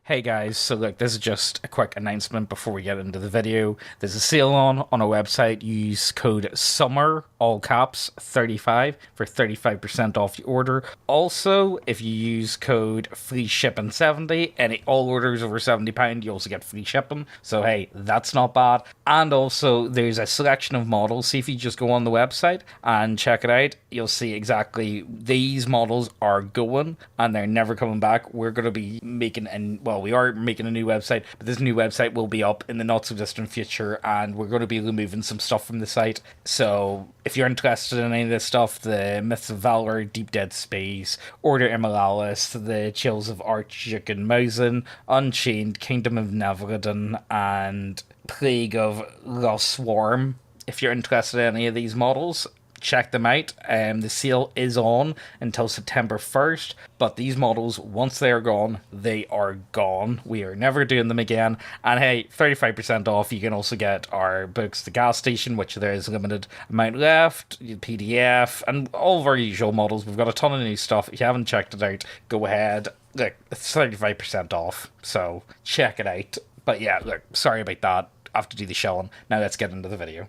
Hey guys, so look, this is just a quick announcement before we get into the video. There's a sale on our website. Use code SUMMER, all caps, 35 for 35% off your order. Also, if you use code FREESHIPPING70, all orders over £70, you also get free shipping. So hey, that's not bad. And also, there's a selection of models. See if you just go on the website and check it out, you'll see exactly these models are going and they're never coming back. We're going to be we are making a new website, but this new website will be up in the not so distant future, and we're going to be removing some stuff from the site. So if you're interested in any of this stuff, the Myths of Valor, Deep Dead Space, Order Immortalis, the Chills of Archjukenmausen, Unchained, Kingdom of Neverdun, and Plague of Lost Swarm, if you're interested in any of these models, check them out. The sale is on until September 1st, but these models, once they are gone, they are gone. We are never doing them again. And hey, 35% off. You can also get our books, The Gas Station, which there is a limited amount left, PDF, and all of our usual models. We've got a ton of new stuff. If you haven't checked it out, go ahead. Look, it's 35% off, so check it out. But yeah, look, sorry about that. I have to do the showing. Now let's get into the video.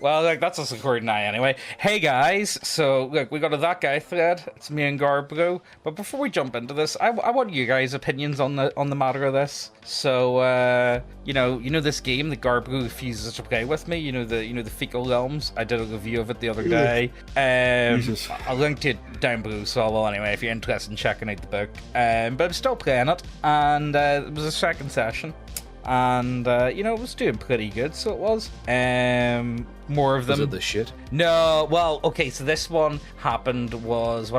Well, look, that's us recording now anyway. Hey guys, so look, we got a That Guy thread. It's me and Garbro. But before we jump into this, I want you guys' opinions on the matter of this. So, you know this game that Garbro refuses to play with me. You know the fecal realms. I did a review of it the other day. I'll link to it down below. So well, anyway, if you're interested in checking out the book. But I'm still playing it, and it was a second session. And it was doing pretty good, so it was. More of them. Was it the shit? No, well, okay, so this one what happened was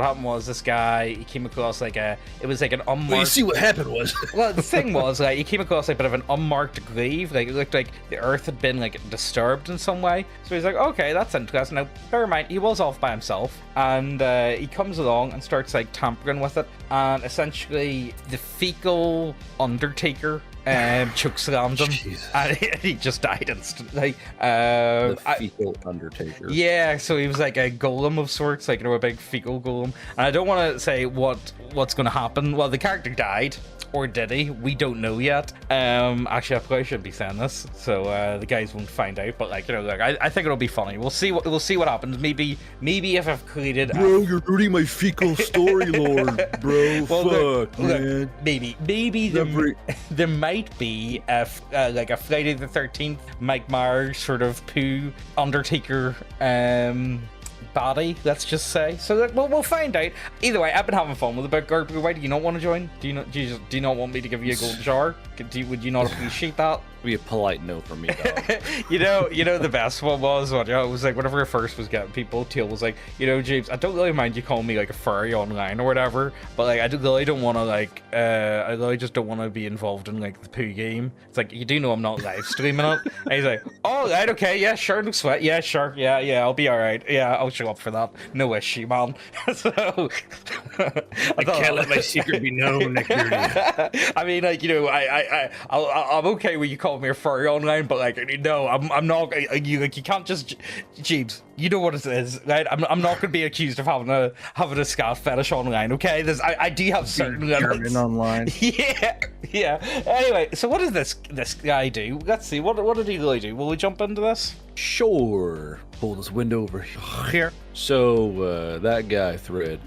this guy, he came across it was like an unmarked... Well, you see what happened was... Well, the thing was, he came across a bit of an unmarked grave, it looked like the earth had been, disturbed in some way, so he's like, okay, that's interesting. Now, bear in mind, he was off by himself, and he comes along and starts, tampering with it, and essentially, the fecal undertaker chokeslammed him. Jesus. And he just died instantly. The fecal undertaker. Yeah, so he was like a golem of sorts, a big fecal golem. And I don't want to say what's going to happen. Well, the character died. Or did he? We don't know yet. Actually, I probably shouldn't be saying this, so the guys won't find out. But I think it'll be funny. We'll see what happens. Maybe if I've created. Bro, you're ruining my fecal story, Lord, bro. Well, fuck, man. Maybe there might be a Friday the 13th Mike Myers sort of poo Undertaker body, let's just say. So we'll find out. Either way, I've been having fun with the book. Garbage, why do you not want to join? Do you not want me to give you a gold jar? Would you not appreciate that? Be a polite no from me, dog. you know the best one was what? It was whenever I first was getting people, Teal was like, James, I don't really mind you calling me a furry online or whatever, but I really don't want to I really just don't want to be involved in the poo game. It's you do know I'm not live streaming it. And he's like, oh right, okay, yeah, sure, no sweat, yeah, sure, yeah, I'll be all right, yeah, I'll show up for that, no issue, man. So I can't let my secret be known. I mean, I'm okay with you calling me a furry online, but no, I'm not. You can't just, James. You know what it is, right? I'm not going to be accused of having a scat fetish online. Okay, I do have certain limits. Online. Yeah. Anyway, so what does this guy do? Let's see. What did he really do? Will we jump into this? Sure. Pull this window over here. So that guy thread.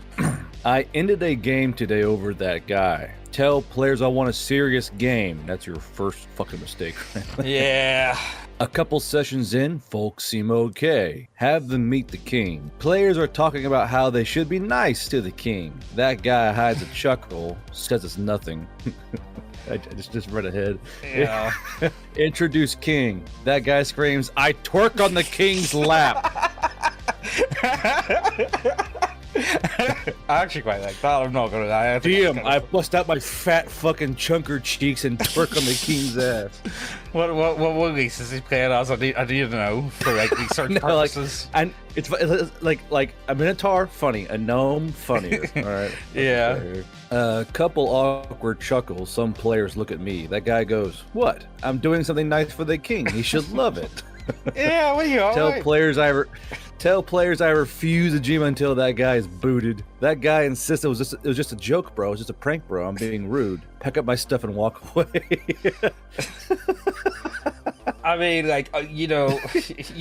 I ended a game today over that guy. Tell players I want a serious game. That's your first fucking mistake. Yeah. A couple sessions in, folks seem okay. Have them meet the king. Players are talking about how they should be nice to the king. That guy hides a chuckle, says it's nothing. I just read ahead. Yeah. Introduce king. That guy screams, I twerk on the king's lap. I actually quite like that. I'm not gonna lie. Damn, I bust out my fat fucking chunker cheeks and twerk on the king's ass. What release is he playing as? I need to know for research purposes. And it's like a minotaur, funny, a gnome, funnier. All right. Yeah. A couple awkward chuckles. Some players look at me. That guy goes, "What? I'm doing something nice for the king. He should love it." Yeah, what do you Tell players I refuse a gym until that guy is booted. That guy insists it was just a joke, bro. It was just a prank, bro. I'm being rude. Pack up my stuff and walk away. I mean, like, you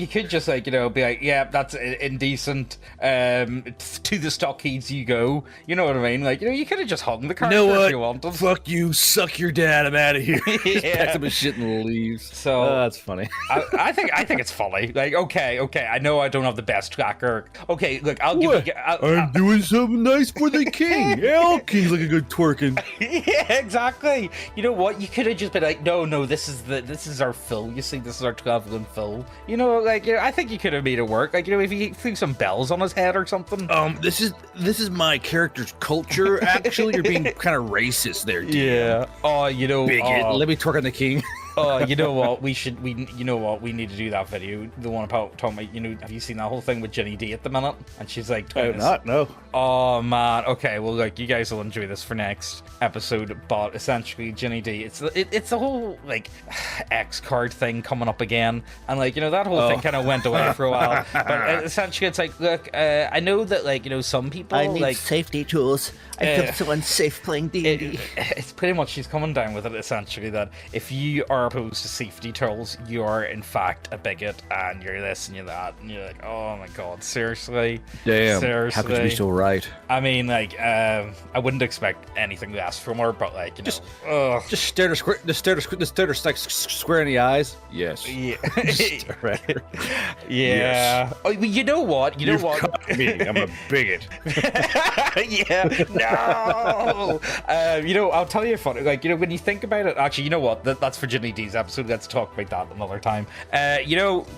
could just, like, be like, yeah, that's indecent. To the stockades you go. You know what I mean? Like, you could have just hung the character if you wanted. Fuck you, suck your dad, I'm out of here. Just packs up his shit and leaves. So that's funny. I think it's funny. Like, okay, I know I don't have the best tracker. Okay, look, I'll give you. I'm doing something nice for the king. Yeah, king's like a good twerking. Yeah, exactly. You know what? You could have just been like, no, this is our fill. You see, this is our traveling fill. I think you could have made it work. Like, if you threw some bells on his head or something. This is my character's culture. Actually, you're being kind of racist there, dude. Yeah. Oh, bigot. Let me twerk on the king. Oh, you know what? We need to do that video. The one about talking about, have you seen that whole thing with Jenny D at the minute? And she's like, I have not, no. Oh man, okay, well, like, you guys will enjoy this for next episode, but essentially Jenny D, it's the whole, like, X card thing coming up again, and, like, that whole thing kind of went away for a while, but essentially it's like, look, I know that, like, some people, I need safety tools. I feel so unsafe playing D&D. It's pretty much, she's coming down with it, essentially, that if you are opposed to safety tools, you are, in fact, a bigot, and you're this and you're that, and you're like, oh my god, seriously? Damn, seriously? how could you be so right? I mean, like, I wouldn't expect anything less from her, but, like, just stare her square in the eyes. Yes. Yeah. Yeah. Yes. Oh, you know what? You've caught me. I'm a bigot. Yeah. No. I'll tell you a funny. Like, when you think about it, actually, you know what? That's for Ginny D's episode. Let's talk about that another time.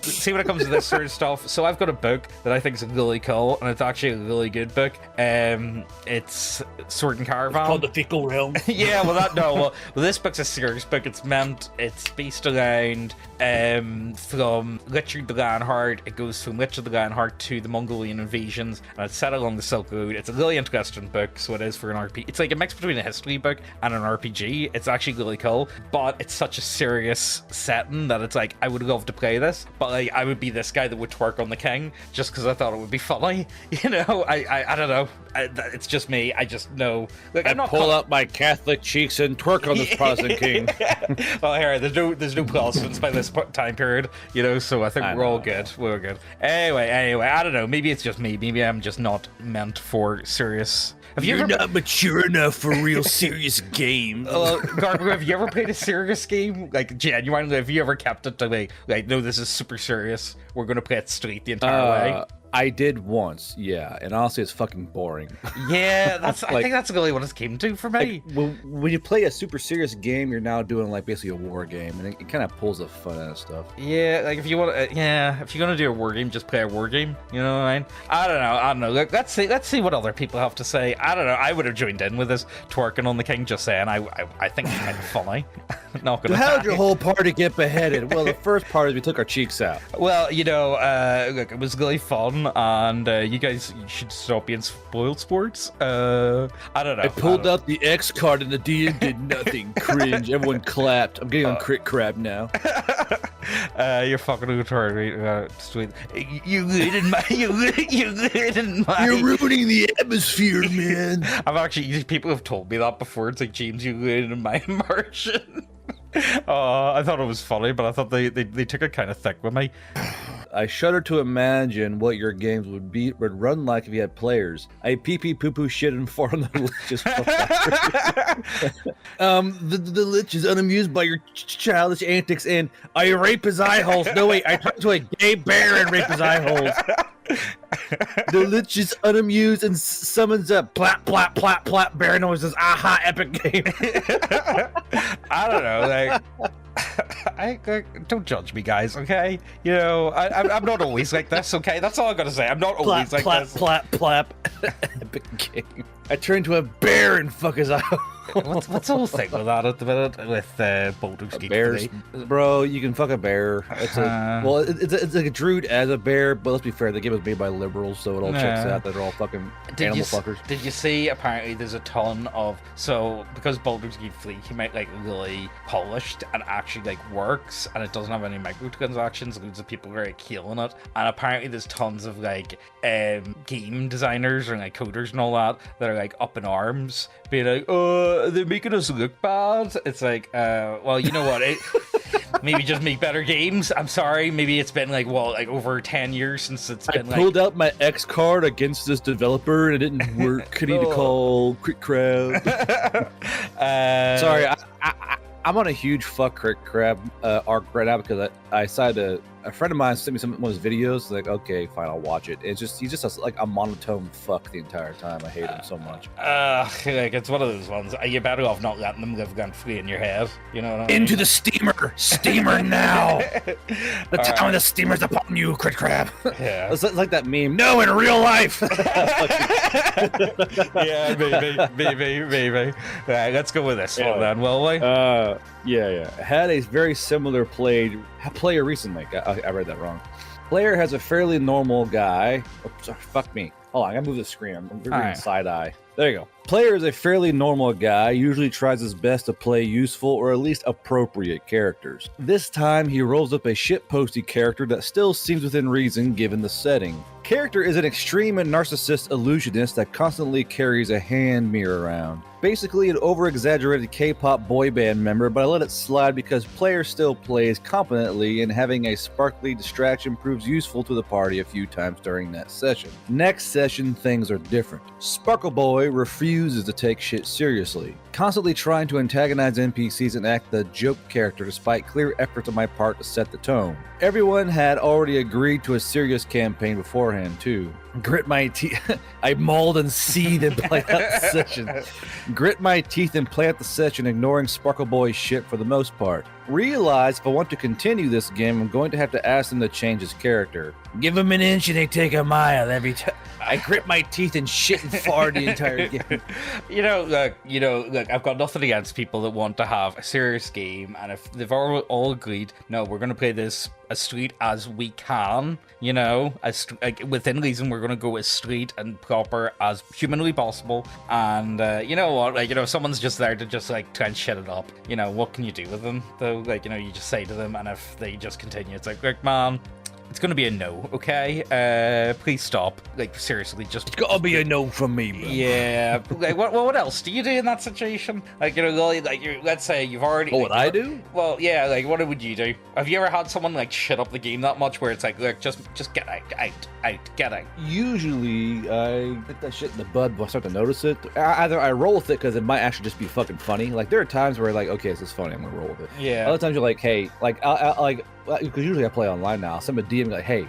See, when it comes to this sort of stuff. So I've got a book that I think is really cool, and it's actually a really good book. It's Sword and Caravan. It's called The Fecal Realm. Yeah, well, this book's a serious book. It's based around from Richard the Lionheart. It goes from Richard the Lionheart to the Mongolian invasions, and it's set along the Silk Road. It's a really interesting book, so it is for an RPG. It's like a mix between a history book and an RPG. It's actually really cool, but it's such a serious setting that it's like, I would love to play this, but, like, I would be this guy that would twerk on the king just because I thought it would be funny. I don't know. It's just me. I just know. Like, I'm not pull out my Catholic cheeks and twerk on this Protestant king. Well, here, there's no Protestants by this time period, so I think we're all good. We're good. Anyway, I don't know. Maybe it's just me. Maybe I'm just not meant for serious. You're not mature enough for real serious games. Garber, have you ever played a serious game? Like, genuinely, have you ever kept it to like, no, this is super serious. We're going to play it straight the entire way? I did once, yeah, and honestly, it's fucking boring. Yeah, I think that's really what it came to for me. Like, when you play a super serious game, you're now doing, like, basically a war game, and it kind of pulls the fun out of stuff. Yeah, like, if you want, if you're gonna do a war game, just play a war game. You know what I mean? I don't know. Look, let's see what other people have to say. I don't know. I would have joined in with this twerking on the king. Just saying, I think it's kind of funny. Not gonna. How did your whole party get beheaded? Well, the first part is we took our cheeks out. Well, look, it was really fun. And you guys should stop being spoiled sports. I don't know. I pulled out the X card and the D and did nothing. Cringe. Everyone clapped. I'm getting on crit crap now. You're fucking retarded. Sweet. You ruined my. You're ruining the atmosphere, man. People have told me that before. It's like, James, you ruined my immersion. I thought it was funny, but I thought they took it kind of thick with me. I shudder to imagine what your games would run like if you had players. I pee poo poo shit and fart on the lich. The lich is unamused by your childish antics, and I rape his eye holes. No wait, I turn into a gay bear and rape his eye holes. The lich is unamused and summons a plap plap plap plap bear noises. Aha! Epic game. I don't know, like. I don't judge me, guys, okay? I'm not always like this, okay? That's all I gotta say. I'm not always like this. Plap, plap, plap. Epic game. I turn into a bear and fuck his eye. What's the whole thing with that at the minute with Baldur's Gate? Bears, bro, you can fuck a bear. It's like a druid as a bear, but let's be fair, the game was made by liberals, so it all checks out that they're all fucking animal fuckers. Did you see, apparently there's a ton of, because Baldur's Gate 3 came out, like, really polished and actually, like, worked works, and it doesn't have any microtransactions. Loads of people are like killing it, and apparently there's tons of like game designers and like coders and all that are like up in arms, being like, "Oh, they're making us look bad." It's like, well, you know what? Maybe just make better games. I'm sorry. Maybe it's been like over 10 years since it's been. I pulled out my X card against this developer and it didn't work. I need to call Crit Crab. Sorry, I'm on a huge fuck Crit Crab arc right now because I decided a friend of mine sent me one of his videos. Like, okay, fine, I'll watch it. He's just like a monotone fuck the entire time. I hate him so much. Like it's one of those ones. You're better off not letting them live gun free in your head. You know what I mean? Into the steamer now. The time of the steamer's upon you, Crit Crab. Yeah, it's like that meme. No, in real life. Yeah, maybe. Right, let's go with this one then, will we? Yeah. Had a very similar player recently. I read that wrong. Player has a fairly normal guy. Oops, sorry, fuck me. Hold on, I gotta move the screen. I'm reading side eye. There you go. Player is a fairly normal guy, usually tries his best to play useful or at least appropriate characters. This time, he rolls up a shitposty character that still seems within reason given the setting. Character is an extreme and narcissist illusionist that constantly carries a hand mirror around. Basically an over-exaggerated K-pop boy band member, but I let it slide because player still plays competently and having a sparkly distraction proves useful to the party a few times during that session. Next session, things are different. Sparkle Boy refuses to take shit seriously, constantly trying to antagonize NPCs and act the joke character despite clear efforts on my part to set the tone. Everyone had already agreed to a serious campaign beforehand too. Grit my teeth. I mauled and seethed and play out the session. Grit my teeth and play out the session, ignoring Sparkle Boy's shit for the most part. Realize if I want to continue this game, I'm going to have to ask him to change his character. Give him an inch and they take a mile every time. I grit my teeth and shit and fart the entire game. Look, I've got nothing against people that want to have a serious game, and if they've all agreed, no, we're going to play this as straight as we can, within reason, we're going to go as straight and proper as humanly possible, and you know what, if someone's just there to just try and shit it up, what can you do with them, though? You just say to them, and if they just continue, it's like, man, it's gonna be a no, okay? Please stop. Seriously, just... It's gotta be a no from me, bro. Yeah. What else do you do in that situation? Let's say you've already... What I do? Well, yeah, what would you do? Have you ever had someone, shit up the game that much where it's like, look, just get out, get out? Usually, I hit that shit in the bud when I start to notice it. Either I roll with it because it might actually just be fucking funny. There are times where okay, this is funny, I'm gonna roll with it. Yeah. Other times you're like, hey, because usually I play online now. Some of DM hey,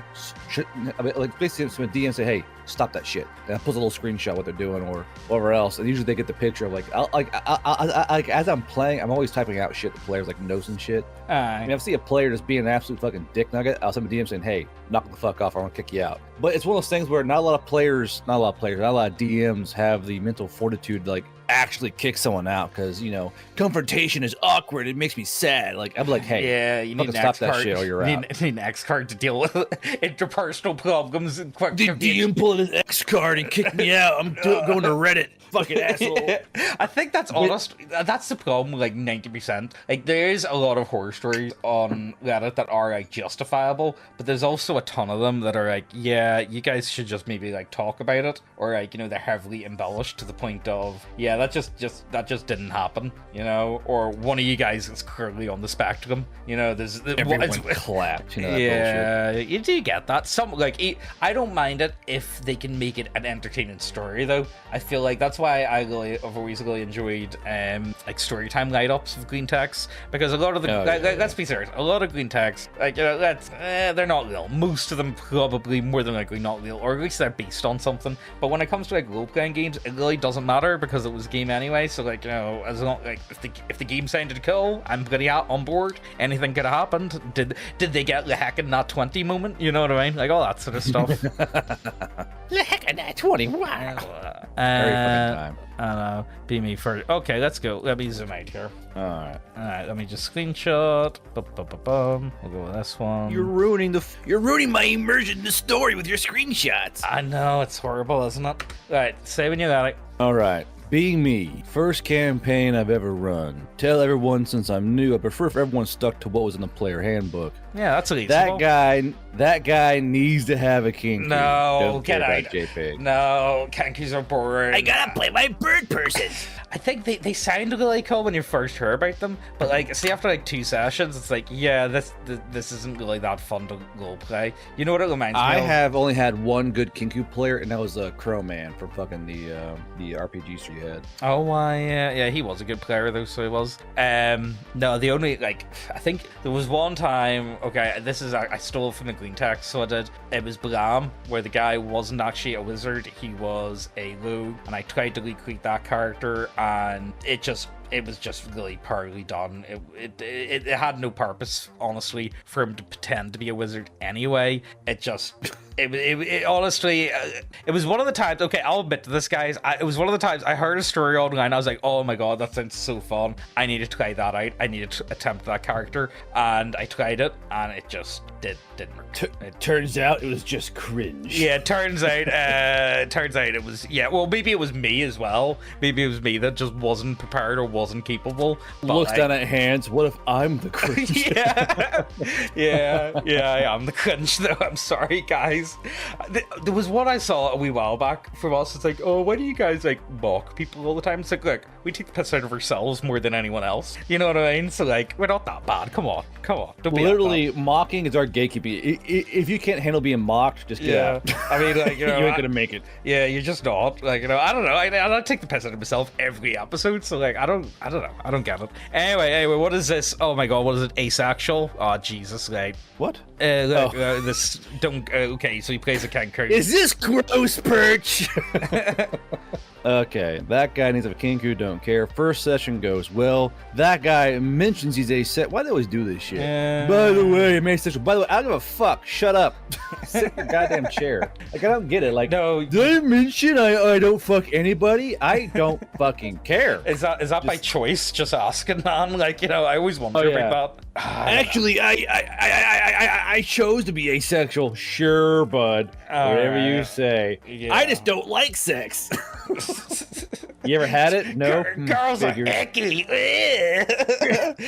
basically some DM say, hey, stop that shit. And I post a little screenshot what they're doing or whatever else, and usually they get the picture of as I'm playing, I'm always typing out shit to players notes and shit. I mean, if I see a player just being an absolute fucking dick nugget, I'll send a DM saying, hey, knock the fuck off, or I'm gonna kick you out. But it's one of those things where not a lot of DMs have the mental fortitude to actually kick someone out because confrontation is awkward. It makes me sad. I'm like, hey, yeah, you need an stop X that card. shit or you're out. You need an X card to deal with interpersonal problems. And the DM pulled his X card and kicked me out. I'm going to Reddit. Fucking asshole. I think that's honest. That's the problem. 90%. There is a lot of horror stories on Reddit that are justifiable, but there's also a ton of them that are yeah, you guys should just maybe talk about it, or they're heavily embellished to the point of that just didn't happen, or one of you guys is currently on the spectrum. There's everyone clapped. Yeah, bullshit. You do get that. I don't mind it if they can make it an entertaining story, though. I feel that's why I've always really enjoyed storytime light-ups of green text, because a lot of the let's be serious, a lot of green text they're not real. Most of them probably more than likely not real, or at least they're based on something. But when it comes to role-playing games, it really doesn't matter because it was a game anyway. So as long if the game sounded cool, I'm pretty on board. Anything could have happened. Did they get the heck in that 20 moment? You know what I mean? All that sort of stuff. The heck in that 20? Wow. Very funny time. I don't know. Be me first. Okay, let's go. Let me zoom out here. Alright, let me just screenshot. We'll go with this one. You're ruining my immersion in the story with your screenshots. I know, it's horrible, isn't it? Alright, say when you got it. Alright. Being me, first campaign I've ever run. Tell everyone since I'm new, I prefer if everyone stuck to what was in the player handbook. Yeah, that's reasonable. That guy needs to have a kinky. No, Don't get care out. about JPEG. No, kinkies are boring. I gotta play my bird person. I think they sounded really cool when you first heard about them, but like, see, after like 2 sessions, it's like, yeah, this isn't really that fun to role play. You know what it reminds me I of? have only had one good kinku player, and that was Crowman from fucking the RPGs you had. Oh, yeah, he was a good player though, so he was. No, the only, like, I think there was one time, okay, this is, I stole it from the green text, so I did, it was Blam, where the guy wasn't actually a wizard, he was a rogue, and I tried to recreate that character, and it was just really poorly done. It had no purpose, honestly, for him to pretend to be a wizard anyway. It honestly, it was one of the times, okay, I'll admit to this, guys, it was one of the times I heard a story online, I was like, oh my god, that sounds so fun. I need to try that out. I need to attempt that character, and I tried it, and it just didn't work. Turns out it was just cringe. Yeah, turns out it was, yeah, well, maybe it was me as well. Maybe it was me that just wasn't prepared or wasn't capable. But Looks down at hands. What if I'm the cringe? yeah, I am the cringe though. I'm sorry, guys. There was one I saw a wee while back from us. It's like, oh, why do you guys like mock people all the time? It's like, look, we take the piss out of ourselves more than anyone else. You know what I mean? So like, we're not that bad. Come on. Don't be Literally, mocking is our gatekeeping. If you can't handle being mocked, just get out. I mean, like, you know, You ain't gonna make it. Yeah, you're just not. Like, you know, I don't know. I don't take the piss out of myself every episode, so like, I don't know. I don't get it. Anyway, what is this? Oh my god, what is it? Asexual? Oh Jesus, like What? this don't. Okay, so he plays a kangaroo. Is this gross, Perch? Okay, that guy needs a kinku, don't care. First session goes well. That guy mentions he's asexual. Why do they always do this shit? By the way, I'm asexual. By the way, I don't give a fuck. Shut up. Sit in your goddamn chair. Like, I don't get it. Like, No. did I mention I don't fuck anybody? I don't fucking care. Is that by choice? Just asking, man. Like, you know, I always wonder about that. Actually, I chose to be asexual. Sure, bud. Whatever you Alright. say. Yeah. I just don't like sex. You ever had it? No. Girls are Figures. icky.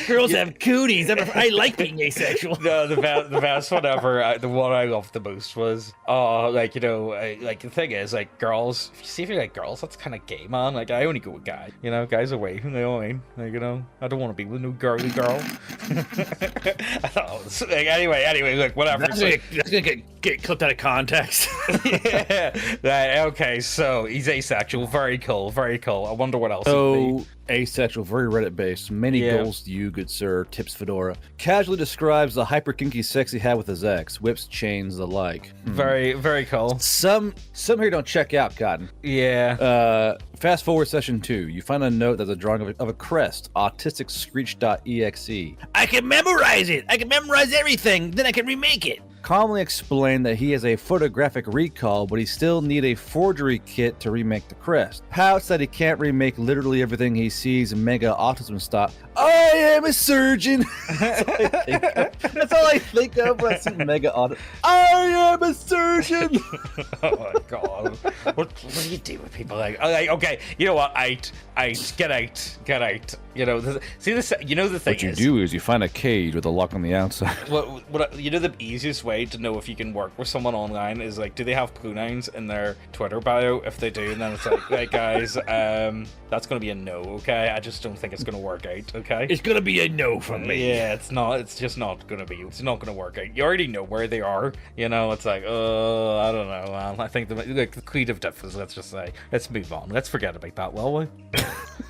Girls have cooties. I like being asexual. No, the best one ever, the one I loved the most was, like, you know, like, the thing is, like, girls, if you see if you like girls, that's kind of gay, man. Like, I only go with guys, you know, guys away, you know what I mean? Like, you know, I don't want to be with no girly girl. I thought it was, like, anyway, look, whatever. That's gonna get clipped out of context. Yeah. Right, okay, so he's asexual. Very cool. I wonder what else. So, asexual, very Reddit based. Many Yeah. goals to you, good sir. Tips Fedora. Casually describes the hyper kinky sex he had with his ex. Whips, chains, the like. Very, very cool. Some here don't check out, Cotton. Yeah. Fast forward session 2. You find a note that's a drawing of a crest. Autistic screech.exe. I can memorize it. I can memorize everything. Then I can remake it. Calmly explain that he has a photographic recall, but he still need a forgery kit to remake the crest. Pouts that he can't remake literally everything he sees mega autism style. I am a surgeon. That's all I think of when I see mega autism. I am a surgeon. Oh my god. What do you do with people like okay, you know what? Get out. You know, the thing What you is, do is you find a cage with a lock on the outside. what you know, the easiest way to know if you can work with someone online is like, do they have pronouns in their Twitter bio? If they do, and then it's like, guys, that's gonna be a no, okay? I just don't think it's gonna work out, okay? It's gonna be a no from me. Yeah, it's not. It's just not gonna be. It's not gonna work out. You already know where they are. You know, it's like, I don't know. Man. I think the creative difference. Let's just say, let's move on. Let's forget about that, will we?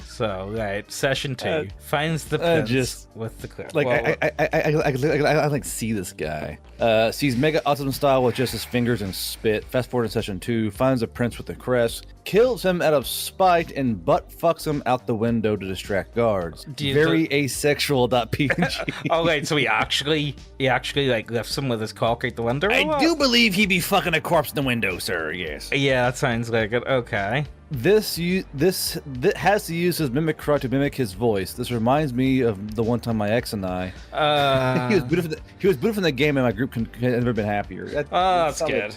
So, right, session 2 finds the prince just with the clip. Like, Well, I like see this guy. Sees mega autism style with just his fingers and spit. Fast forward to session 2, finds a prince with the crest, kills him out of spite, and butt fucks him out the window to distract guards. Very asexual.png. oh wait, so he actually like lifts him with his cock out the window. I do believe he'd be fucking a corpse in the window, sir. Yes. Yeah, that sounds like it. Okay. This has to use his mimic cry to mimic his voice. This reminds me of the one time my ex and I. He was booted from the game, and my group had never been happier. That's good.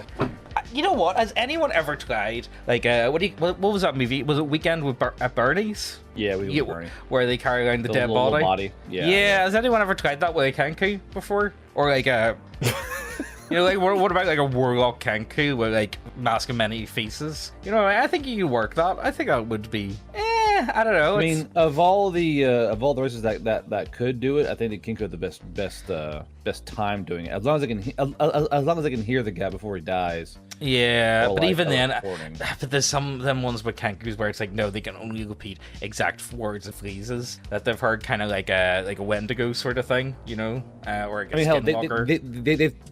you know what? Has anyone ever tried like what was that movie? Was it Weekend with at Bernie's? Yeah, we Yeah, were Bernie. where they carry around the dead little body. Yeah. Has anyone ever tried that with a Kenku before? Or like a, you know, like what about like a Warlock Kenku with like mask of many faces? You know, I think you could work that. I think that would be. I don't know. I mean, of all the races that could do it, I think the King had the best time doing it. As long as I can hear the guy before he dies. Yeah, but even then, recording. but there's some of them ones with Kenkus where it's like, no, they can only repeat exact words of phrases that they've heard, kind of like a Wendigo sort of thing, you know, or a skinwalker.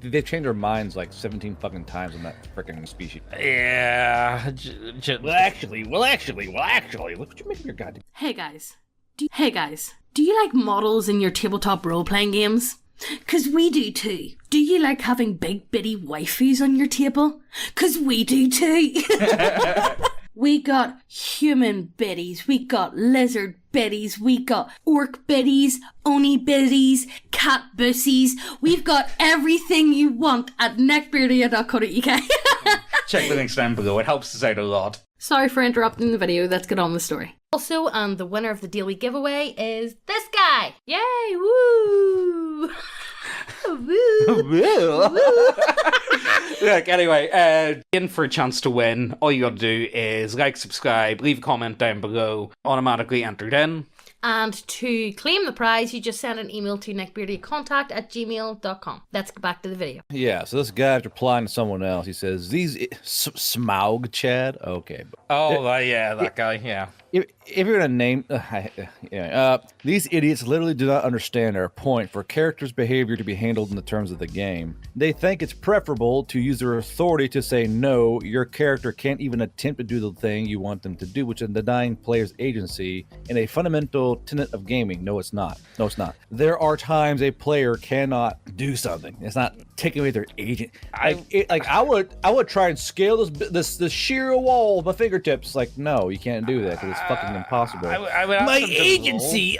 They've changed their minds like 17 fucking times on that freaking species. Yeah. Well, actually, look what you make of your goddamn. Hey guys, do you like models in your tabletop role-playing games? 'Cause we do too. Do you like having big bitty waifus on your table? 'Cause we do too. We got human biddies, we got lizard biddies, we got orc biddies, oni biddies, cat bussies. We've got everything you want at neckbeardia.co.uk. Check the links down below. It helps us out a lot. Sorry for interrupting the video, let's get on with the story. Also, the winner of the daily giveaway is this guy! Yay, woo! Woo! Look, anyway, in for a chance to win, all you gotta do is like, subscribe, leave a comment down below, automatically entered in. And to claim the prize, you just send an email to neckbeardiacontact@gmail.com. Let's get back to the video. Yeah, so this guy's replying to someone else. He says, Smaug Chad? Okay. Yeah, that guy, yeah. If you're gonna name, these idiots literally do not understand our point for characters' behavior to be handled in the terms of the game. They think it's preferable to use their authority to say no. Your character can't even attempt to do the thing you want them to do, which is denying players agency in a fundamental tenet of gaming. No, it's not. There are times a player cannot do something. It's not taking away their agent. I would try and scale this sheer wall with my fingertips. Like, no, you can't do that because it's fucking impossible. I would ask My them to roll. agency!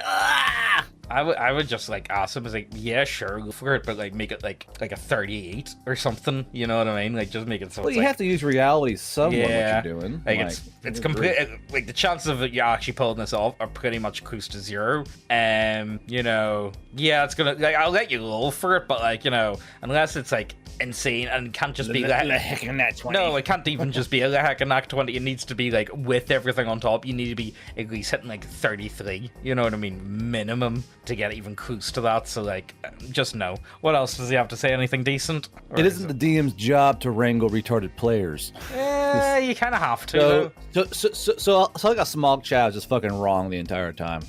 I would just like ask him, like, yeah, sure, go for it, but like make it like a 38 or something. You know what I mean? Like, just make it so. Well, it's you like, have to use reality somewhat. yeah, what you're doing. Like it's complete. Like the chances of you actually pulling this off are pretty much close to zero. You know, yeah, it's gonna. Like, I'll let you roll for it, but like, you know, unless it's like insane and it can't just be like heck in that 20. No, it can't even just be a heck and that 20. It needs to be like with everything on top. You need to be at least hitting like 33. You know what I mean? Minimum to get even close to that. So like, just no. What else does he have to say? Anything decent? Or it isn't the DM's job to wrangle retarded players. You kind of have to. So I got Smaug Chad just fucking wrong the entire time.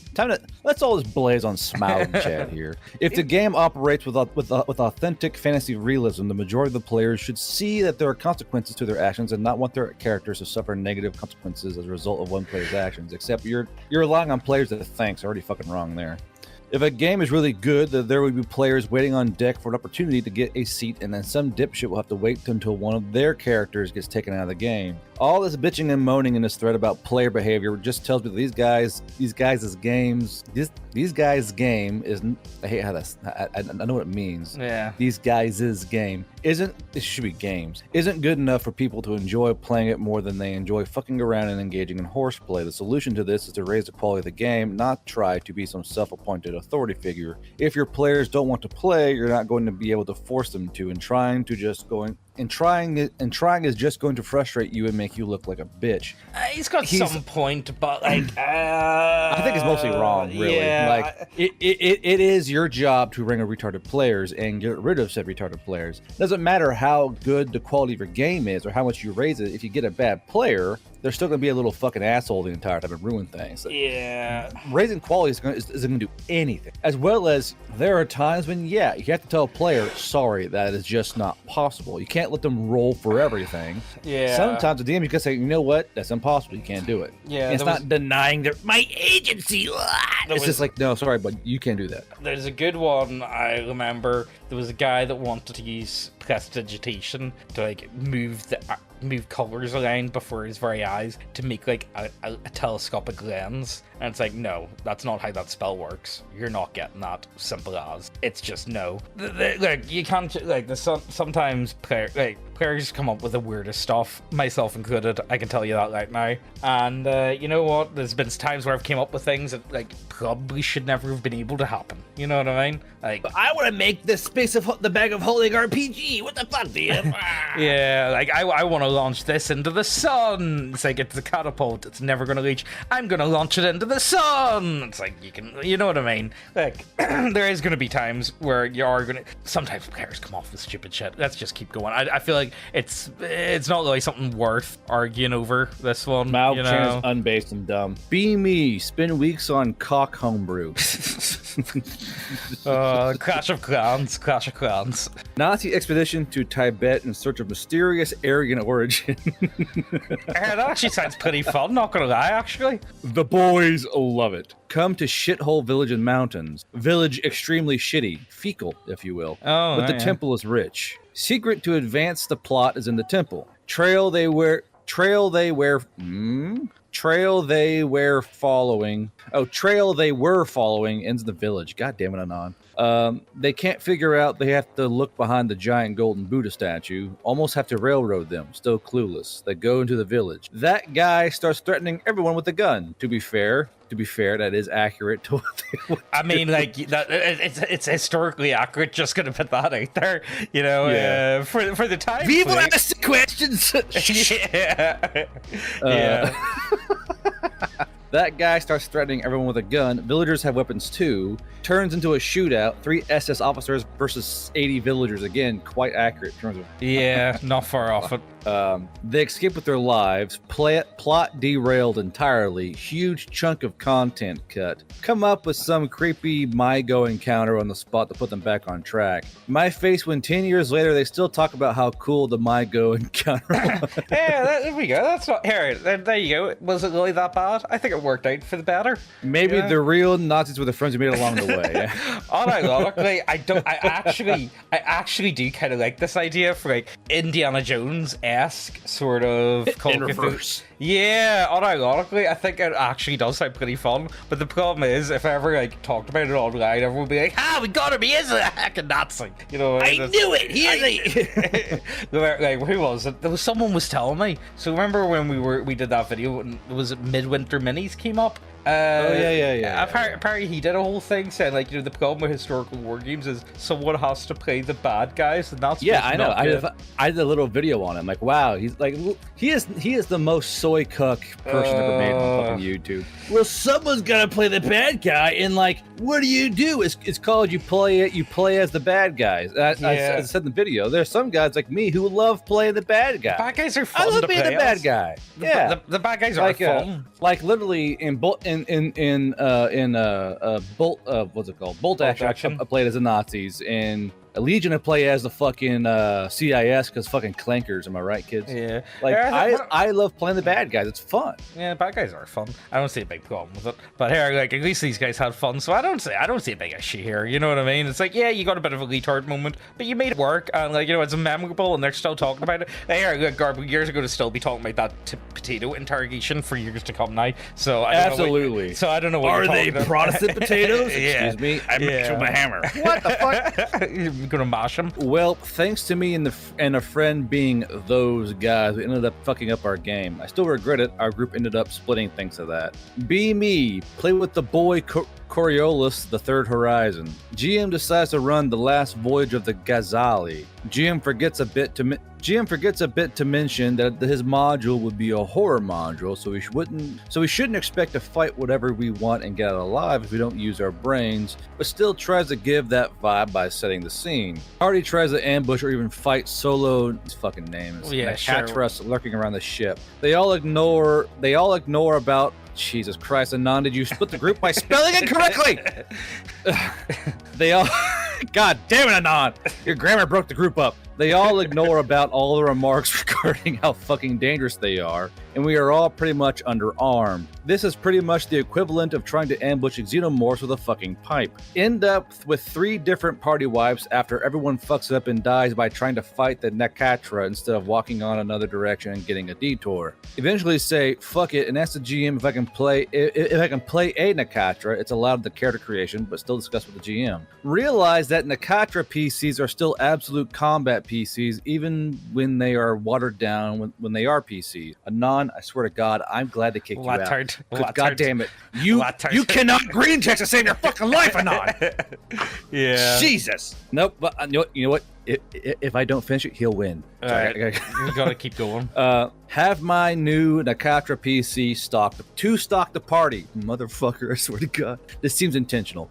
Let's all just blaze on Smaug Chad here. If the game operates with authentic fantasy realism, the majority of the players should see that there are consequences to their actions and not want their characters to suffer negative consequences as a result of one player's actions. Except you're relying on players that think. Already fucking wrong there. If a game is really good, then there will be players waiting on deck for an opportunity to get a seat, and then some dipshit will have to wait until one of their characters gets taken out of the game. All this bitching and moaning in this thread about player behavior just tells me that these guys' game is. I hate how that's. I know what it means. Yeah. These guys' game isn't. It should be games. Isn't good enough for people to enjoy playing it more than they enjoy fucking around and engaging in horseplay. The solution to this is to raise the quality of the game, not try to be some self-appointed authority figure. If your players don't want to play, you're not going to be able to force them to. And trying is just going to frustrate you and make you look like a bitch. He's got some point, but like, I think it's mostly wrong, really. Yeah, like, it is your job to wrangle retarded players and get rid of said retarded players. Doesn't matter how good the quality of your game is or how much you raise it. If you get a bad player, they're still going to be a little fucking asshole the entire time and ruin things. Yeah. Raising quality isn't going to do anything. As well as there are times when, you have to tell a player, sorry, that is just not possible. You can't let them roll for everything. Yeah. Sometimes the DM, you can say, you know what, that's impossible. You can't do it. Yeah. And it's not denying their My agency! It's just like, no, sorry, but you can't do that. There's a good one. I remember there was a guy that wanted to use prestidigitation to like move colors around before his very eyes to make like a telescopic lens, and it's like, no, that's not how that spell works. You're not getting that. Simple as. It's just no. Like, you can't, like, sometimes players players come up with the weirdest stuff, myself included. I can tell you that right now. And you know what? There's been times where I've came up with things that like probably should never have been able to happen. You know what I mean? Like, I want to make the space of the bag of holding RPG. What the fuck, DM? yeah, like I want to launch this into the sun. It's like it's a catapult. It's never going to reach. I'm going to launch it into the sun. It's like you know what I mean? Like there is going to be times where you are going to. Sometimes players come off with stupid shit. Let's just keep going. I feel like it's not really something worth arguing over this one. Mao you Chan know? is unbased and dumb. Be me. Spend weeks on cock homebrew. Clash of Clans. Nazi expedition to Tibet in search of mysterious Aryan origin. That actually sounds pretty fun, not gonna lie, actually. The boys love it. Come to shithole village in mountains. Village extremely shitty. Fecal, if you will. Oh, but the yeah. temple is rich. Secret to advance the plot is in the temple. Trail they were following ends the village. God damn it, Anon. They can't figure out they have to look behind the giant golden Buddha statue. Almost have to railroad them. Still clueless. They go into the village. That guy starts threatening everyone with a gun. To be fair, that is accurate to what they would I mean, like that. It's historically accurate. Just gonna put that out there, you know. Yeah. For the time. People sake. ask the questions. Yeah. Yeah. That guy starts threatening everyone with a gun. Villagers have weapons too. Turns into a shootout. 3 SS officers versus 80 villagers. Again, quite accurate in terms of. Yeah, not far off it. They escape with their lives. Plot derailed entirely. Huge chunk of content cut. Come up with some creepy MyGo encounter on the spot to put them back on track. My face when 10 years later they still talk about how cool the MyGo encounter was. Yeah, there we go. That's not here. There you go. Was it really that bad? I think it worked out for the better. Maybe Yeah. the real Nazis were the friends we made along the way. Yeah. Unironically, I actually do kind of like this idea for like Indiana Jones-esque sort of Call In of Cthulhu. reverse. Yeah, unironically, I think it actually does sound pretty fun. But the problem is, if I ever like talked about it online, everyone would be like, "Ah, we got him! He is a heckin' Nazi!" You know? I knew it. He is Like, who was it? There was someone was telling me. So remember when we did that video? And was it Midwinter Minis came up? Yeah. Apparently he did a whole thing saying like, you know, the problem with historical war games is someone has to play the bad guys, and that's Yeah, what's I know. not good. I did a little video on him. Like, wow, he's like, he is the most soy cuck person ever made on fucking YouTube. Well, someone's gotta play the bad guy, and like, what do you do? It's called you play as the bad guys. I said in the video, there's some guys like me who love playing the bad guy. Bad guys are fun. I love to being play the bad as. guy. The- Yeah, the bad guys are like fun. like literally in Bolt what's it called? Bolt Action. Action. I played as the Nazis. In Legion, I play as the fucking CIS because fucking clankers. Am I right, kids? Yeah, Like Yeah, I love playing the bad guys. It's fun. yeah, bad guys are fun. I don't see a big problem with it. But here, like, at least these guys had fun, so I don't see a big issue here. You know what I mean? It's like, yeah, you got a bit of a retard moment, but you made it work, and like, you know, it's memorable, and they're still talking about it. Here, look, Garb, years ago to still be talking about that potato interrogation for years to come now. So I don't Absolutely. Know what, so I don't know what Are you're they talking about. Protestant potatoes? Yeah. Excuse me. I mixed with my hammer. What the fuck? You're gonna mash them. Well, thanks to me and a friend being those guys, we ended up fucking up our game. I still regret it. Our group ended up splitting thanks to that. Be me. Play with the boy Coriolis, the Third Horizon. GM decides to run the last voyage of the Ghazali. GM forgets a bit to mention that his module would be a horror module, so we shouldn't expect to fight whatever we want and get out alive if we don't use our brains, but still tries to give that vibe by setting the scene. Hardy tries to ambush or even fight solo. His fucking name is Yeah, sure. Hattrust lurking around the ship. They all ignore about. Jesus Christ, Anon, did you split the group by spelling it correctly? They all... God damn it, Anon! Your grammar broke the group up. They all ignore about all the remarks regarding how fucking dangerous they are. and we are all pretty much underarmed. This is pretty much the equivalent of trying to ambush xenomorphs with a fucking pipe. End up with 3 different party wipes after everyone fucks up and dies by trying to fight the Necatra instead of walking on another direction and getting a detour. Eventually say fuck it and ask the GM if I can play a Necatra. It's allowed the character creation, but still discuss with the GM. Realize that Necatra PCs are still absolute combat PCs, even when they are watered down when they are PCs. Anon, I swear to God, I'm glad they kicked you out. God damn it. You cannot green text to save your fucking life, Anon. Yeah. Jesus. Nope. But you know what? If I don't finish it, he'll win. All right. We gotta keep going. Have my new Necatra PC stock the party. Motherfucker, I swear to God. This seems intentional.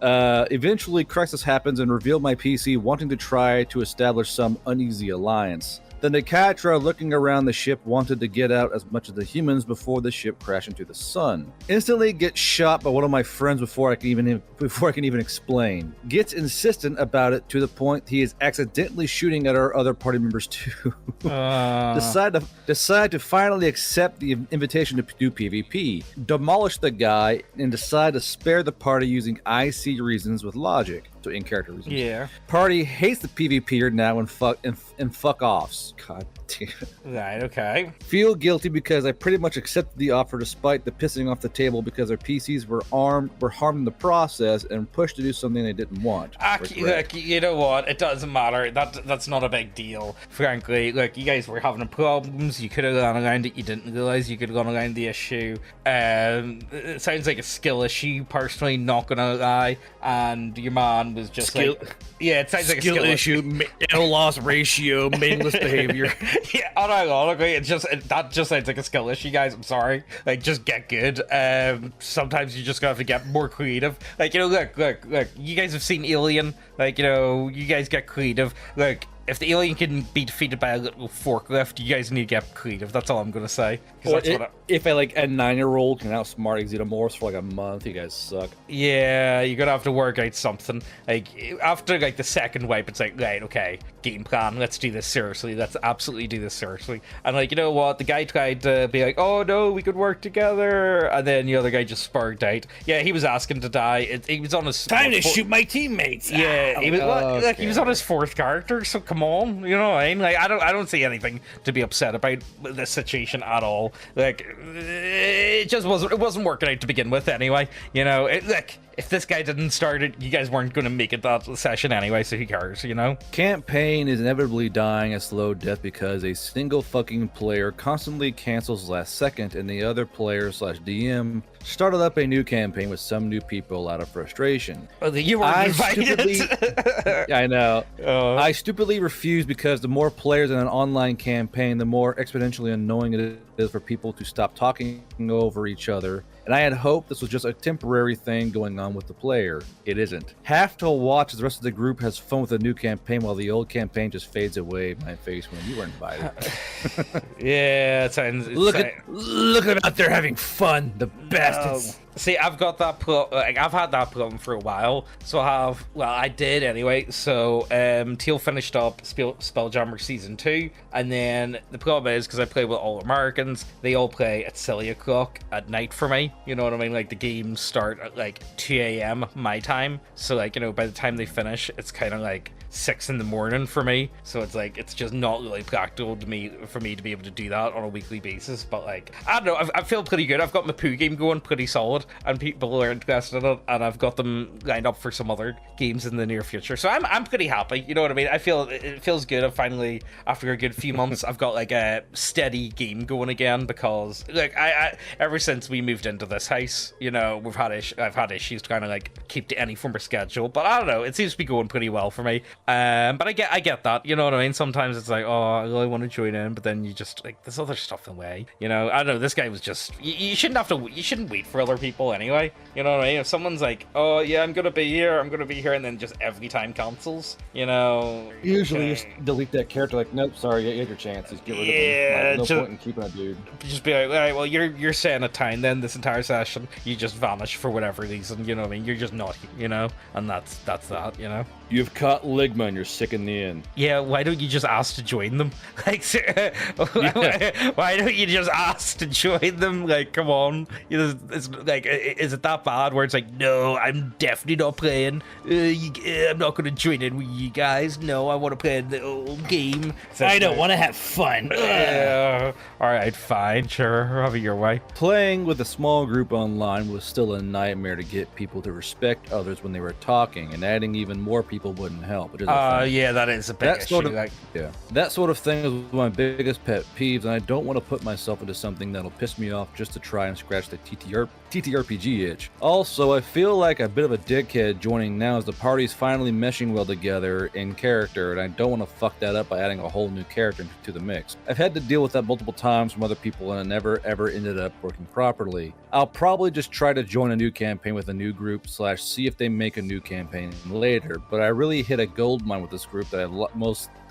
Eventually, crisis happens and reveal my PC wanting to try to establish some uneasy alliance. The Necatra, looking around the ship, wanted to get out as much of the humans before the ship crashed into the sun. Instantly gets shot by one of my friends before I can even explain. Gets insistent about it to the point he is accidentally shooting at our other party members too. Decide to finally accept the invitation to do PvP. Demolish the guy and decide to spare the party using IC reasons with logic. So in-character reasons. Yeah. Party hates the PvPer now and fuck offs. God damn it. Right, okay. Feel guilty because I pretty much accepted the offer despite the pissing off the table because their PCs were harmed in the process and pushed to do something they didn't want. Look, you know what? It doesn't matter. That's not a big deal. Frankly, look, you guys were having problems. You could have gone around it. You didn't realize you could have gone around the issue. It sounds like a skill issue, personally, not gonna lie. And your man was just yeah, it sounds like a skill issue. Ill loss ratio, mindless behavior. Yeah, unironically, that just sounds like a skill issue, guys. I'm sorry. Like, just get good. Sometimes you just have to get more creative. Like, you know, look. You guys have seen Alien. Like, you know, you guys get creative. Look, if the alien can be defeated by a little forklift, you guys need to get creative. That's all I'm gonna say. If a 9-year-old can outsmart xenomorphs for like a month, you guys suck. Yeah, you're gonna have to work out something. Like, after like the second wipe, it's like, right, okay, game plan. Let's do this seriously. Let's absolutely do this seriously. And like, you know what? The guy tried to be like, oh no, we could work together, and then the other guy just sparked out. Yeah, he was asking to die. He was on his time to shoot my teammates. Yeah, he was he was on his 4th character. So come on, you know what I mean? Like, I don't see anything to be upset about this situation at all. Like, it wasn't working out to begin with anyway. You know, look, if this guy didn't start it, you guys weren't going to make it that session anyway, so who cares, you know? Campaign is inevitably dying a slow death because a single fucking player constantly cancels last second and the other player / DM started up a new campaign with some new people out of frustration. Well, you were invited. I know. I stupidly refused because the more players in an online campaign, the more exponentially annoying it is for people to stop talking over each other. And I had hoped this was just a temporary thing going on with the player. It isn't. Have to watch as the rest of the group has fun with the new campaign while the old campaign just fades away in my face when you weren't invited. Yeah, it sounds... Look at them out there having fun, the bastards. See, I've got that I've had that problem for a while. So I did anyway. So Teal finished up Spelljammer Season 2, and then the problem is, because I play with all Americans, they all play at silly o'clock at night for me. You know what I mean? Like, the games start at like 2 a.m. my time. So like, you know, by the time they finish, it's kind of like 6 in the morning for me. So it's like, it's just not really practical for me to be able to do that on a weekly basis. But like, I don't know, I feel pretty good. I've got my poo game going pretty solid, and people are interested in it, and I've got them lined up for some other games in the near future. So I'm pretty happy. You know what I mean? I feel it feels good. I finally, after a good few months, I've got like a steady game going again, because like I ever since we moved into this house, you know, I've had issues trying to like keep to any form of schedule. But I don't know, it seems to be going pretty well for me. But I get that, you know what I mean? Sometimes it's like, oh, I really want to join in, but then you just like, there's other stuff in the way, you know. I don't know, this guy was just, you shouldn't wait for other people people anyway. You know what I mean? If someone's like, oh yeah, I'm gonna be here, and then just every time cancels, you know. Usually, okay. just delete that character. Like, nope, sorry, you had your chance. Just get rid of Yeah, him. Like, no just- point in keeping a dude. Just be like, all right, well, you're setting a time then this entire session. You just vanish for whatever reason, you know what I mean? You're just not, you know, and that's that, you know. You've caught Ligma and you're sick in the end. Yeah, why don't you just ask to join them? Like, why don't you just ask to join them? Like, come on, you know, it's like, is it that bad? Where it's like, no, I'm definitely not playing. I'm not gonna join in with you guys. No, I want to play the old game. I don't want to have fun. Yeah. All right, fine, sure, have it your way. Playing with a small group online was still a nightmare to get people to respect others when they were talking, and adding even more people wouldn't help. Which is a thing. Yeah, that is a big That issue. sort of like, that sort of thing is one of my biggest pet peeves, and I don't want to put myself into something that'll piss me off just to try and scratch the TTRPG itch. Also, I feel like a bit of a dickhead joining now as the party's finally meshing well together in character, and I don't want to fuck that up by adding a whole new character to the mix. I've had to deal with that multiple times from other people, and it never ever ended up working properly. I'll probably just try to join a new campaign with a new group / see if they make a new campaign later, but I really hit a gold mine with this group that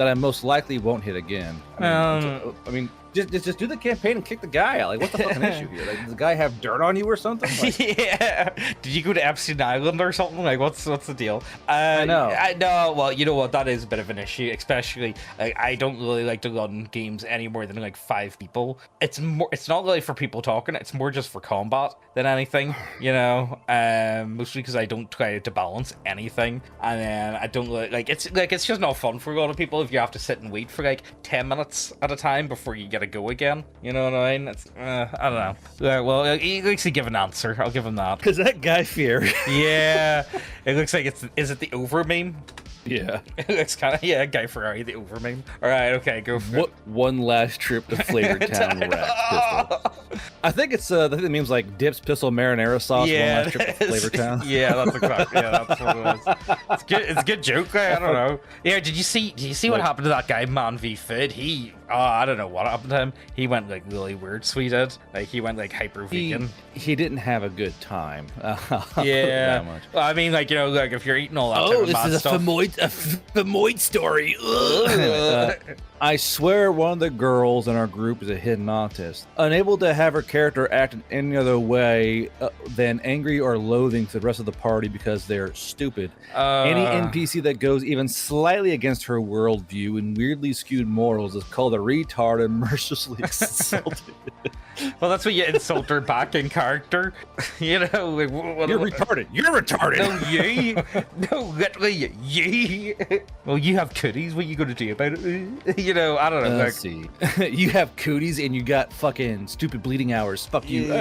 I most likely won't hit again. I mean, just do the campaign and kick the guy out. Like, what's the fucking issue here? Like, does the guy have dirt on you or something? Like, yeah. Did you go to Epstein Island or something? Like, what's the deal? I know. No, well, you know what? That is a bit of an issue, especially like I don't really like to run games any more than like 5 people. It's not really for people talking. It's more just for combat than anything, you know. Mostly because I don't try to balance anything, and then I don't really, like it's just not fun for a lot of people if you have to sit and wait for like 10 minutes at a time before you get to go again. You know what I mean? It's I don't know. Well, he looks to give an answer. I'll give him that. Because that guy fear. Yeah, it looks like is it the over meme? yeah. It looks kind of, yeah, Guy Ferrari, the over meme. All right, okay, go for What one last trip to Flavor Town Rat Pistol? I think the meme's like dips pistol marinara sauce. Yeah, One last trip to Flavor Town. Yeah, that's exactly. Yeah, that's what it is. It's a good joke. I don't know. Yeah, did you see what happened to that guy, Man v Food? I don't know what happened to him. He went like really weird, sweeted. Like he went like hyper vegan. He didn't have a good time. Yeah. That much. Well, I mean, like, you know, like if you're eating all that type Oh, of this bad is stuff. a Femoid story. I swear one of the girls in our group is a hidden autist, unable to have her character act in any other way than angry or loathing to the rest of the party because they're stupid. Any NPC that goes even slightly against her worldview and weirdly skewed morals is called a retard and mercilessly insulted. Well, that's what you insult her back in character. You know, like, You're retarded. You're retarded. No, ye. No, literally, ye. Well, you have cooties. What are you going to do about it? You know, I don't know. Let's see. You have cooties and you got fucking stupid bleeding hours. Fuck you.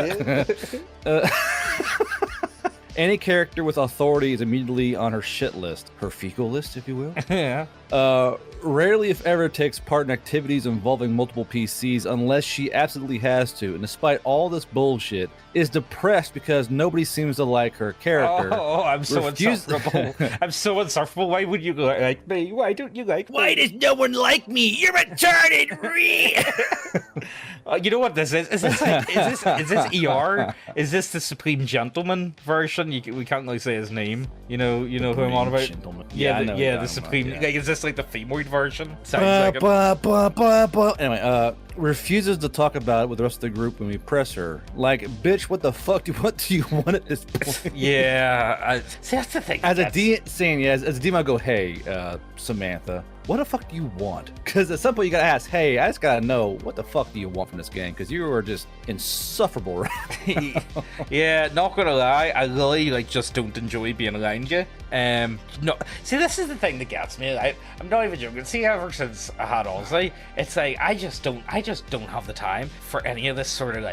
Any character with authority is immediately on her shit list. Her fecal list, if you will. Yeah. Rarely, if ever, takes part in activities involving multiple PCs unless she absolutely has to, and despite all this bullshit, is depressed because nobody seems to like her character. Oh, I'm so insufferable. I'm so insufferable. Why would you like me? Why don't you like me? Why does no one like me? You're retarded. You know what this is? Is this like, is this ER? Is this the Supreme Gentleman version? We can't really say his name. You know who I'm on about? Gentleman. Yeah, I know who the you're Supreme. talking about, Like, is this like the Femoid version? Sounds yeah. like it. Anyway, refuses to talk about it with the rest of the group when we press her. Like, bitch, what the fuck? What do you want at this point? Yeah. See, that's the thing. As a DM, I go, hey, Samantha, what the fuck do you want? Because at some point you gotta ask, hey, I just gotta know what the fuck do you want from this game? Because you are just insufferable, right? Yeah, not gonna lie, I really just don't enjoy being around you. No, see, this is the thing that gets me. I'm not even joking. See, ever since I had Ozzy, it's like I just don't have the time for any of this sort of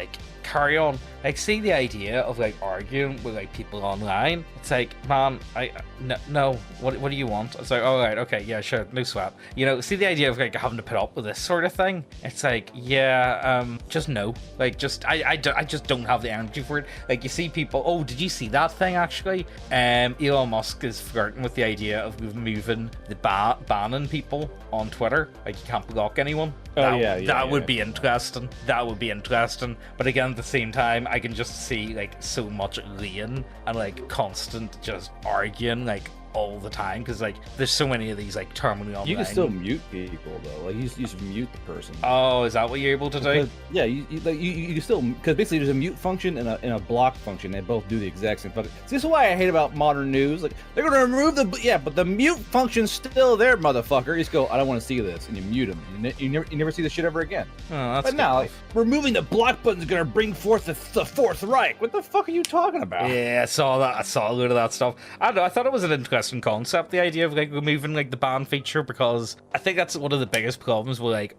carry on. See the idea of arguing with people online. It's like, man, no. What do you want? It's like, all right, okay, yeah, sure, no sweat. See the idea of having to put up with this sort of thing. It's like, yeah, just no. I just don't have the energy for it. You see people. Oh, did you see that thing actually? Elon Musk is flirting with the idea of moving the banning people on Twitter. You can't block anyone. That would be interesting. That would be interesting. But again, at the same time, I can just see like so much laying and like constant just arguing like all the time, because like there's so many of these like terminally online. You can still mute people though. Like you just mute the person. Oh, is that what you're able to do? Because, yeah, you can still, because basically there's a mute function and a block function. They both do the exact same function. See, this is why I hate about modern news. Like they're gonna remove but the mute function's still there, motherfucker. You just go, I don't want to see this, and you mute them. You never see this shit ever again. Oh, that's But now, like, removing the block button's gonna bring forth the Fourth Reich. What the fuck are you talking about? Yeah, I saw that. I saw a load of that stuff. I don't know. I thought it was an interesting concept, the idea of like removing like the ban feature, because I think that's one of the biggest problems with like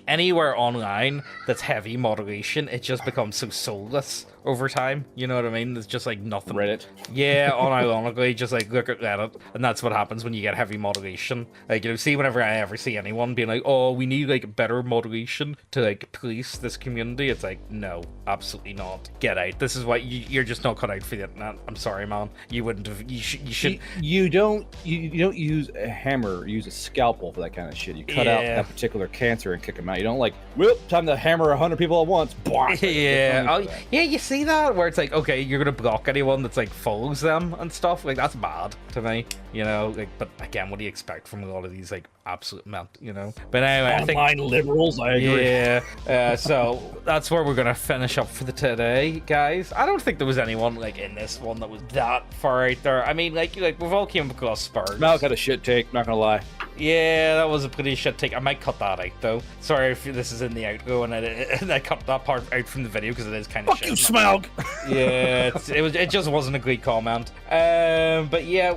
anywhere online that's heavy moderation. It just becomes so soulless over time. You know what I mean? It's just like nothing. Reddit. Yeah, unironically, just like look at Reddit, and that's what happens when you get heavy moderation. Like, you know, see, whenever I ever see anyone being like, "Oh, we need like better moderation to like police this community," it's like, no, absolutely not. Get out. This is why you're just not cut out for the internet. I'm sorry, man. You wouldn't have. You should. You don't use a hammer. You use a scalpel for that kind of shit. You cut out that particular cancer and kick them out. You don't like, whoop, time to hammer 100 people at once. Yeah. Yeah. You see that where it's like, okay, you're gonna block anyone that's like follows them and stuff. Like, that's bad to me. You know. Like, but again, what do you expect from a lot of these like absolute men? You know. But anyway, Online I think liberals. I agree. Yeah. So that's where we're gonna finish up for the today, guys. I don't think there was anyone like in this one that was that far out there. I mean, like we've all came across Spurs. Malk had a shit take, not gonna lie. Yeah, that was a pretty shit take. I might cut that out though. Sorry if this is in the outro and I cut that part out from the video because it is kind of Fuck shit. you, Smaug. Yeah, it just wasn't a great comment. But yeah,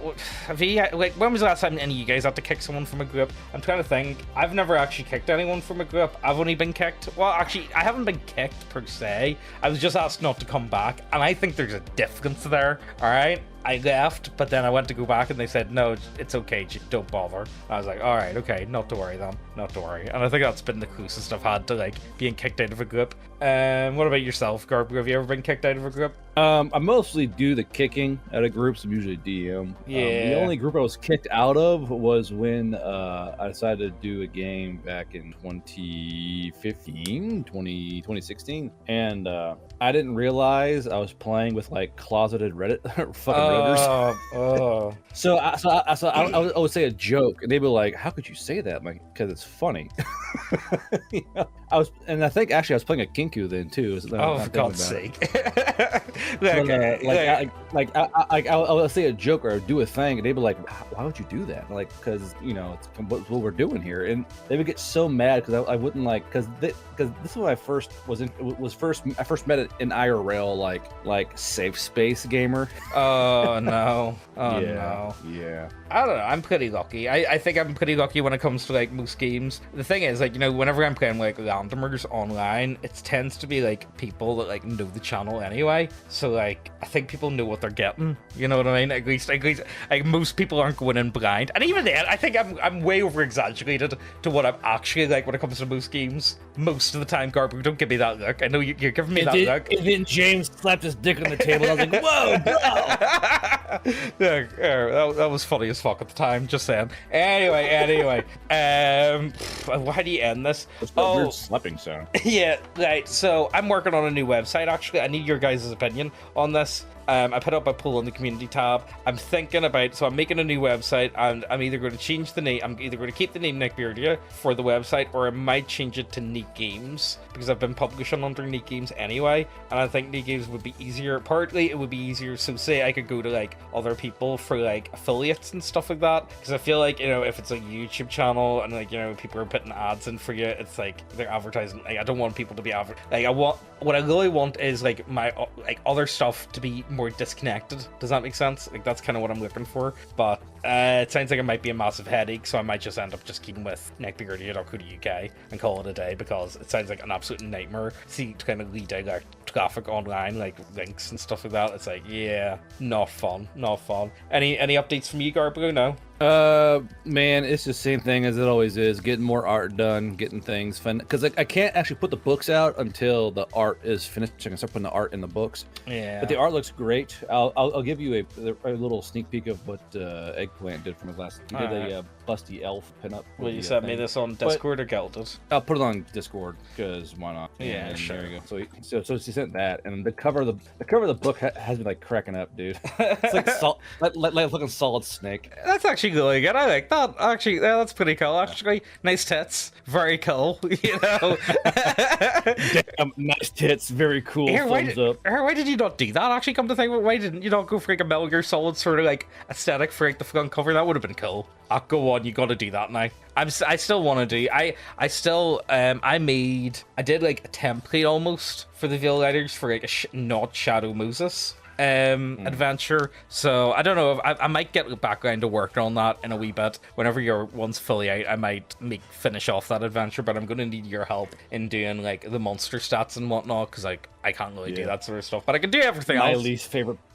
like when was the last time any of you guys had to kick someone from a group? I'm trying to think. I've never actually kicked anyone from a group. I've only been kicked. Well, actually, I haven't been kicked per se. I was just asked not to come back, and I think there's a difference there. All right. I left, but then I went to go back and they said, no, it's okay, don't bother. I was like, all right, okay, not to worry then, not to worry. And I think that's been the closest I've had to like being kicked out of a group. What about yourself, Garb? Have you ever been kicked out of a group? I mostly do the kicking out of groups. I'm usually DM. Yeah. The only group I was kicked out of was when I decided to do a game back in 2016, and I didn't realize I was playing with like closeted Reddit fucking Redditors. Oh. So I would say a joke, and they'd be like, "How could you say that?" I'm like, because it's funny. You know? I think actually I was playing a Kinku then too. Oh, for God's sake! I would say a joke or do a thing, and they'd be like, "Why would you do that?" I'm like, because you know it's what we're doing here, and they would get so mad because I wouldn't like because this is when I first I first met it in IRL like safe space gamer. Oh no! Oh yeah, no! Yeah. I don't know. I'm pretty lucky. I think I'm pretty lucky when it comes to like most games. The thing is, like, you know, whenever I'm playing like randomers online, it tends to be like people that like know the channel anyway. So like, I think people know what they're getting. You know what I mean? At least like most people aren't going in blind. And even then, I think I'm way over exaggerated to what I'm actually like when it comes to most games. Most of the time, Garbu, don't give me that look. I know you're giving me that look. And then James slapped his dick on the table. I was like, whoa, bro. Yeah, that was funny as fuck at the time. Just saying. Anyway, how do you end this? It's a weird slapping sound. Yeah, right. So I'm working on a new website. Actually, I need your guys' opinion on this. I put up a poll on the community tab. I'm thinking about, so I'm making a new website, and I'm either going to change the name, I'm either going to keep the name Neckbeardia for the website, or I might change it to Neat Games, because I've been publishing under Neat Games anyway, and I think Neat Games would be easier. Partly, it would be easier, so say I could go to, like, other people for, like, affiliates and stuff like that, because I feel like, you know, if it's a YouTube channel, and, like, you know, people are putting ads in for you, it's like, they're advertising, like, I don't want people to be what I really want is, like, my, like, other stuff to be more disconnected. Does that make sense? Like, that's kind of what I'm looking for. But it sounds like it might be a massive headache, so I might just end up just keeping with neckbeardia.co.uk and call it a day, because it sounds like an absolute nightmare. See, to kind of lead out like traffic online, like links and stuff like that. It's like, yeah, not fun. Any updates from you, Garbo? No. Man, it's the same thing as it always is. Getting more art done, getting things fun. Because I can't actually put the books out until the art is finished. I can start putting the art in the books. Yeah. But the art looks great. I'll give you a little sneak peek of what Eggplant did from his last. He did a busty elf pinup. Will you send me this on Discord or Gilded? I'll put it on Discord because why not? Yeah, and sure. There you go. So she sent that, and the cover of the book has me like cracking up, dude. It's like fucking Solid Snake. That's actually really good. I like that. Actually, yeah, that's pretty cool. Actually, nice tits. Very cool. You know. Damn, nice tits, very cool. Thumbs up. Why did you not do that? Actually, come to think of it, why didn't you not go for like a Metal Gear Solid sort of like aesthetic for like the front cover? That would have been cool. Go on, you got to do that now. I still want to do. I still I did like a template almost for the Veil Riders for like a not Shadow Moses adventure. So I don't know if I might get back around to working on that in a wee bit. Whenever your one's fully out, I might finish off that adventure, but I'm gonna need your help in doing like the monster stats and whatnot, because like I can't really do that sort of stuff, but I can do everything my else.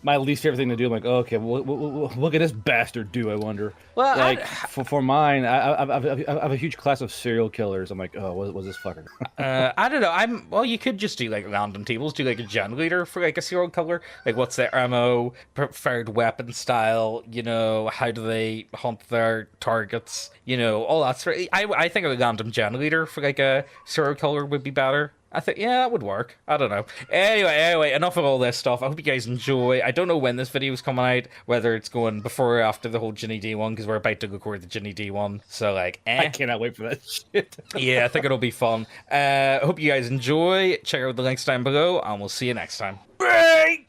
My least favorite thing to do. I'm like, oh, okay, what can this bastard do? I wonder. Well, like for mine, I have a huge class of serial killers. I'm like, oh, what's this fucker? I don't know. Well, you could just do like random tables, do like a gen leader for like a serial killer, like what's their ammo, preferred weapon style, you know, how do they hunt their targets, you know, all that sort of. I think a random gen leader for like a serial killer would be better. I think, yeah, that would work. I don't know. Anyway, enough of all this stuff. I hope you guys enjoy. I don't know when this video is coming out, whether it's going before or after the whole Ginny D one, because we're about to record the Ginny D one. So, like, I cannot wait for that shit. Yeah, I think it'll be fun. Hope you guys enjoy. Check out the links down below, and we'll see you next time. Bye!